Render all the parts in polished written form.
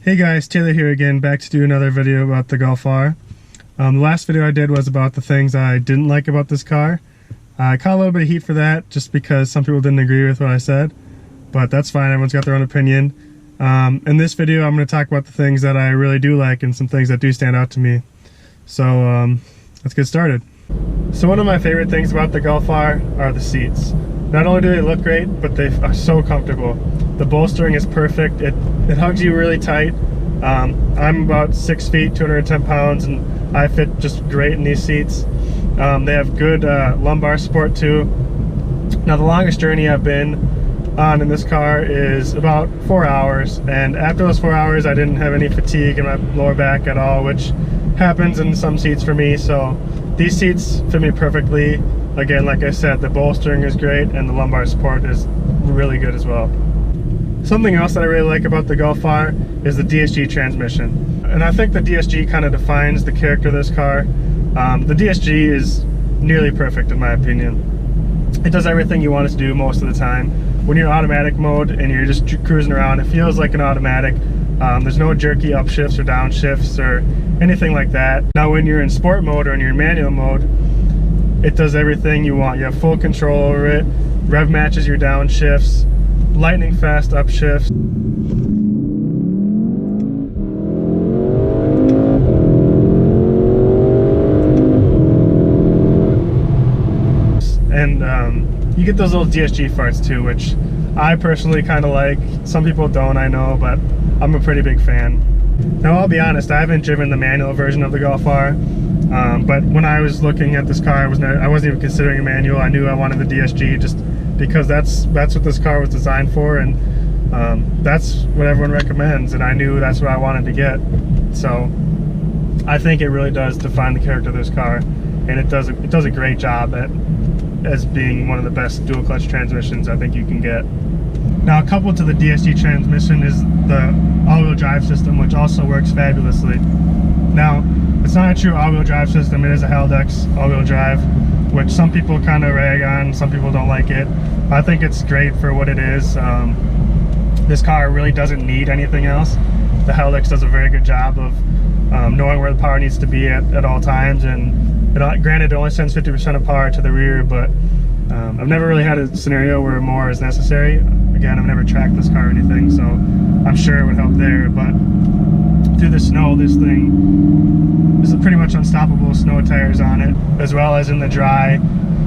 Hey guys, Taylor here again, back to do another video about the Golf R. The last video I did was about the things I didn't like about this car. I caught a little bit of heat for that, just because some people didn't agree with what I said, but that's fine, everyone's got their own opinion. In this video I'm going to talk about the things that I really do like and some things that do stand out to me. So let's get started. So one of my favorite things about the Golf R are the seats. Not only do they look great, but they are so comfortable. The bolstering is perfect. It hugs you really tight. I'm about 6 feet, 210 pounds, and I fit just great in these seats. They have good lumbar support too. Now the longest journey I've been on in this car is about 4 hours, and after those 4 hours I didn't have any fatigue in my lower back at all, which happens in some seats for me. So these seats fit me perfectly. Again, like I said, the bolstering is great and the lumbar support is really good as well. Something else that I really like about the Golf R is the DSG transmission. And I think the DSG kind of defines the character of this car. The DSG is nearly perfect in my opinion. It does everything you want it to do most of the time. When you're in automatic mode and you're just cruising around, it feels like an automatic. There's no jerky upshifts or downshifts or anything like that. Now when you're in sport mode or in your manual mode, it does everything you want. You have full control over it. Rev matches your downshifts, lightning fast upshifts. And you get those little DSG farts too, which I personally kind of like. Some people don't, I know, but I'm a pretty big fan. Now I'll be honest, I haven't driven the manual version of the Golf R, but when I was looking at this car, I wasn't even considering a manual. I knew I wanted the DSG just because that's what this car was designed for, and that's what everyone recommends, and I knew that's what I wanted to get. So I think it really does define the character of this car, and it does a great job as being one of the best dual clutch transmissions I think you can get. Now coupled to the DSG transmission is the all-wheel drive system, which also works fabulously. Now it's not a true all-wheel drive system, it is a Haldex all-wheel drive, which some people kind of rag on, some people don't like it. I think it's great for what it is. This car really doesn't need anything else. The Haldex does a very good job of knowing where the power needs to be at all times, and granted it only sends 50% of power to the rear, but I've never really had a scenario where more is necessary. Again, I've never tracked this car or anything, so I'm sure it would help there, but through the snow, this thing is pretty much unstoppable. Snow tires on it, as well as in the dry.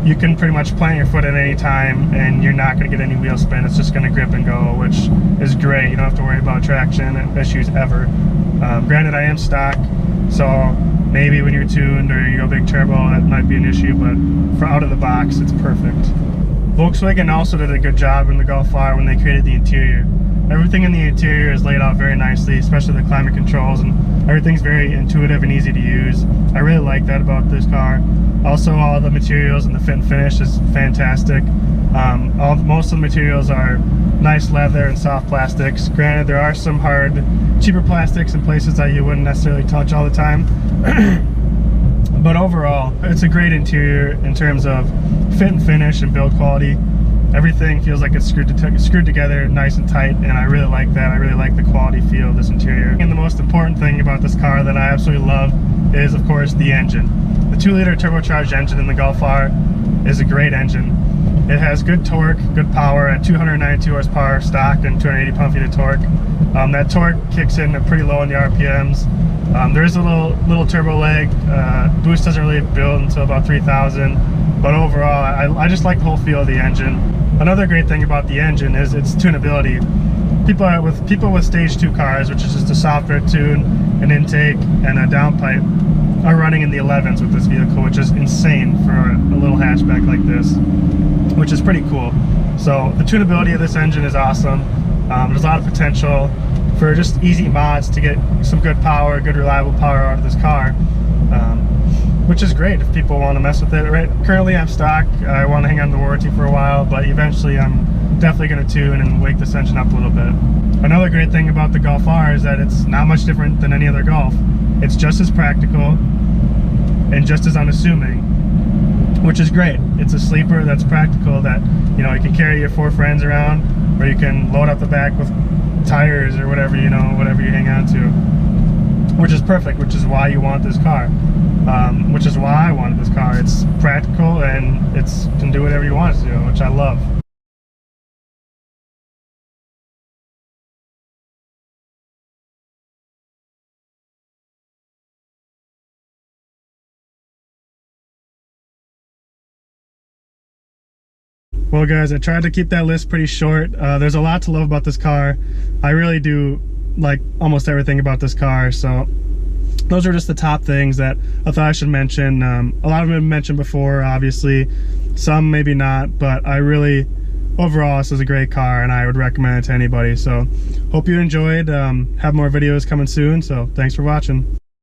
You can pretty much plant your foot at any time and you're not going to get any wheel spin. It's just going to grip and go, which is great. You don't have to worry about traction issues ever. Granted, I am stock, so maybe when you're tuned or you go big turbo, that might be an issue, but for out of the box, it's perfect. Volkswagen also did a good job in the Golf R when they created the interior. Everything in the interior is laid out very nicely, especially the climate controls, and everything's very intuitive and easy to use. I really like that about this car. Also, all the materials and the fit and finish is fantastic. Most of the materials are nice leather and soft plastics. Granted, there are some hard, cheaper plastics in places that you wouldn't necessarily touch all the time. But overall, it's a great interior in terms of fit and finish and build quality. Everything feels like it's screwed together nice and tight, and I really like that. I really like the quality feel of this interior. And the most important thing about this car that I absolutely love is, of course, the engine. The 2-liter turbocharged engine in the Golf R is a great engine. It has good torque, good power at 292 horsepower stock and 280 pound-feet of torque. That torque kicks in pretty low in the RPMs. There is a little turbo lag. Boost doesn't really build until about 3,000, but overall, I just like the whole feel of the engine. Another great thing about the engine is its tunability. People with stage 2 cars, which is just a software tune, an intake, and a downpipe, are running in the 11s with this vehicle, which is insane for a little hatchback like this, which is pretty cool. So the tunability of this engine is awesome. There's a lot of potential for just easy mods to get some good power, good reliable power out of this car, which is great if people want to mess with it. Right? Currently I'm stock. I want to hang on to the warranty for a while, but eventually I'm definitely going to tune and wake this engine up a little bit. Another great thing about the Golf R is that it's not much different than any other Golf. It's just as practical and just as unassuming, which is great. It's a sleeper that's practical, that, you know, you can carry your 4 friends around, or you can load up the back with tires or whatever, you know, whatever you hang on to, which is perfect, which is why you want this car, which is why I wanted this car. It's practical and it's can do whatever you want it to do, which I love. Well guys, I tried to keep that list pretty short. There's a lot to love about this car. I really do like almost everything about this car, so those are just the top things that I thought I should mention. A lot of them have been mentioned before, obviously. Some maybe not, but I really, overall, this is a great car and I would recommend it to anybody. So hope you enjoyed. Have more videos coming soon, so thanks for watching.